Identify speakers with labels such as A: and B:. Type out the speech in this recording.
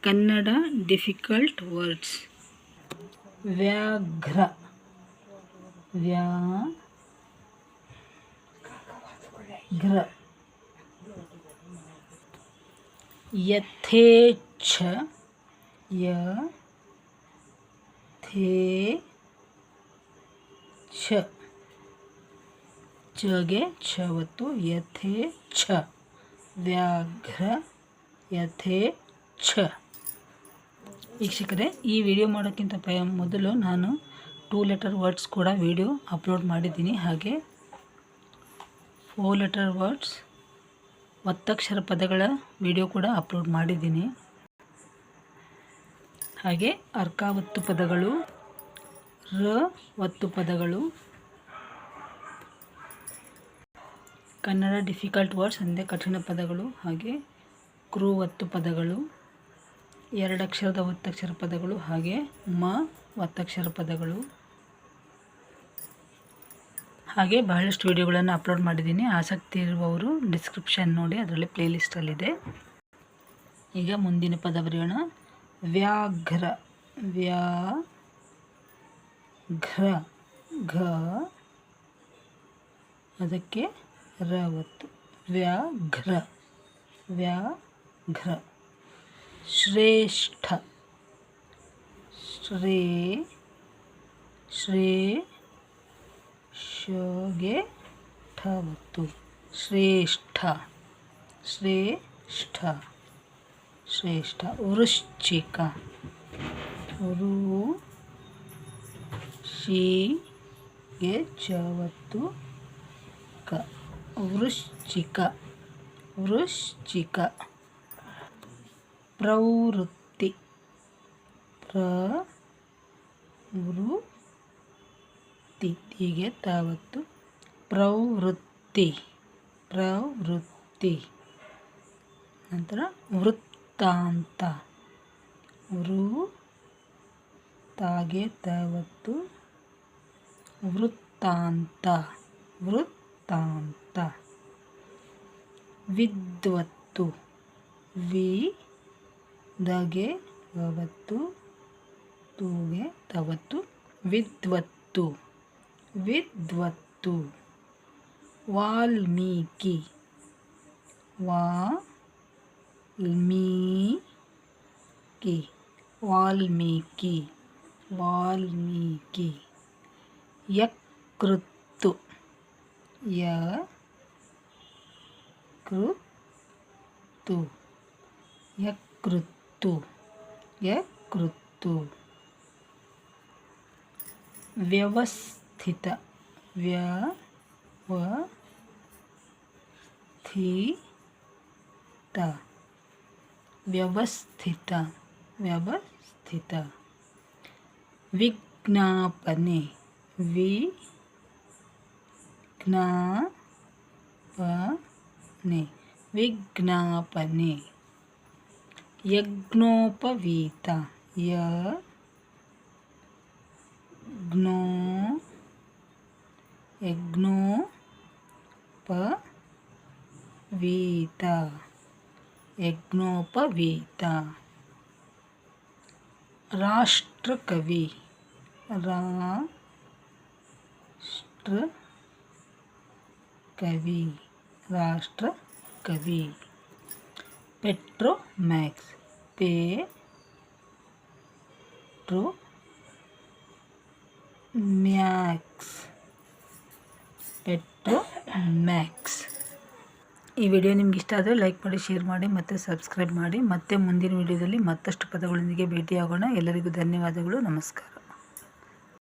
A: Kannada difficult words. ವ್ಯಾಘ್ರ, ವ್ಯಾಘ್ರ. ಯಥೇಚ್ಛ, ಯಥೇಚ್ಛ. ಚಗೆ ಛ ಒತ್ತು, ಯಥೇಚ್ಛ. ವ್ಯಾಘ್ರ, ಯಥೇಚ್ಛ. ವೀಕ್ಷಕರೇ, ಈ ವಿಡಿಯೋ ಮಾಡೋಕ್ಕಿಂತ ಮೊದಲು ನಾನು 2 ಲೆಟರ್ ವರ್ಡ್ಸ್ ಕೂಡ ವಿಡಿಯೋ ಅಪ್ಲೋಡ್ ಮಾಡಿದ್ದೀನಿ. ಹಾಗೆ 4 ಲೆಟರ್ ವರ್ಡ್ಸ್ ಒತ್ತಕ್ಷರ ಪದಗಳ ವಿಡಿಯೋ ಕೂಡ ಅಪ್ಲೋಡ್ ಮಾಡಿದ್ದೀನಿ. ಹಾಗೆ ಅರ್ಕ ಒತ್ತು ಪದಗಳು, ರ ಒತ್ತು ಪದಗಳು, ಕನ್ನಡ ಡಿಫಿಕಲ್ಟ್ ವರ್ಡ್ಸ್ ಅಂದರೆ ಕಠಿಣ ಪದಗಳು, ಹಾಗೆ ಕ್ರೂ ಒತ್ತು ಪದಗಳು, 2 ಅಕ್ಷರದ ಒತ್ತಕ್ಷರ ಪದಗಳು, ಹಾಗೆ ಮ ಒತ್ತಕ್ಷರ ಪದಗಳು. ಹಾಗೆ ಬಹಳಷ್ಟು ವಿಡಿಯೋಗಳನ್ನು ಅಪ್ಲೋಡ್ ಮಾಡಿದ್ದೀನಿ. ಆಸಕ್ತಿ ಇರುವವರು ಡಿಸ್ಕ್ರಿಪ್ಷನ್ ನೋಡಿ, ಅದರಲ್ಲಿ ಪ್ಲೇಲಿಸ್ಟಲ್ಲಿದೆ. ಈಗ ಮುಂದಿನ ಪದ ಬರೆಯೋಣ. ವ್ಯಾಘ್ರ, ವ್ಯಾಘ್ರ. ಘ ಅದಕ್ಕೆ ರ ಒತ್ತು. ವ್ಯಾಘ್ರ, ವ್ಯಾಘ್ರ. ಶ್ರೇಷ್ಠ, ಶಗೆ ಠ ಒತ್ತು. ಶ್ರೇಷ್ಠ, ಶ್ರೇಷ್ಠ, ಶ್ರೇಷ್ಠ. ವೃಶ್ಚಿಕ, ಗೆ ಚ ಒತ್ತು, ಕ. ವೃಶ್ಚಿಕ, ವೃಶ್ಚಿಕ. ಪ್ರವೃತ್ತಿ, ಪ್ರವೃತ್ತಿ. ಹೀಗೆ ತಾವತ್ತು. ಪ್ರವೃತ್ತಿ, ಪ್ರವೃತ್ತಿ. ನಂತರ ವೃತ್ತಾಂತ, ತಾಗೆ ತಾವತ್ತು. ವೃತ್ತಾಂತ, ವೃತ್ತಾಂತ. ವಿದ್ವತ್ತು, ದಗೆ ಒತ್ತು, ತೂಗೆ ತವತ್ತು. ವಿದ್ವತ್ತು, ವಿದ್ವತ್ತು. ವಾಲ್ಮೀಕಿ, ವಾಲ್ಮೀಕಿ, ವಾಲ್ಮೀಕಿ, ವಾಲ್ಮೀಕಿ. ಯಕೃತ್ತು, ಯಕೃತ್ತು, ಯಕೃತ್ತು, ಯಕೃತ್ತು. ವ್ಯವಸ್ಥಿತ, ವ್ಯವಸ್ಥಿತ, ವ್ಯವಸ್ಥಿತ, ವ್ಯವಸ್ಥಿತ. ವಿಜ್ಞಾಪನೆ, ವಿಜ್ಞಾಪನೆ, ವಿಜ್ಞಾಪನೆ. ಯಜ್ಞೋಪವೀತ, ಯಜ್ಞೋಪವೀತ, ಯಜ್ಞೋಪವೀತ. ರಾಷ್ಟ್ರಕವಿ, ರಾಷ್ಟ್ರಕವಿ, ರಾಷ್ಟ್ರಕವಿ. Petromax, Petromax, Petromax. ಈ ವಿಡಿಯೋ ನಿಮ್ಗೆ ಇಷ್ಟ ಆದರೆ ಲೈಕ್ ಮಾಡಿ, ಶೇರ್ ಮಾಡಿ ಮತ್ತು ಸಬ್ಸ್ಕ್ರೈಬ್ ಮಾಡಿ. ಮತ್ತೆ ಮುಂದಿನ ವಿಡಿಯೋದಲ್ಲಿ ಮತ್ತಷ್ಟು ಪದಗಳೊಂದಿಗೆ ಭೇಟಿಯಾಗೋಣ. ಎಲ್ಲರಿಗೂ ಧನ್ಯವಾದಗಳು. ನಮಸ್ಕಾರ.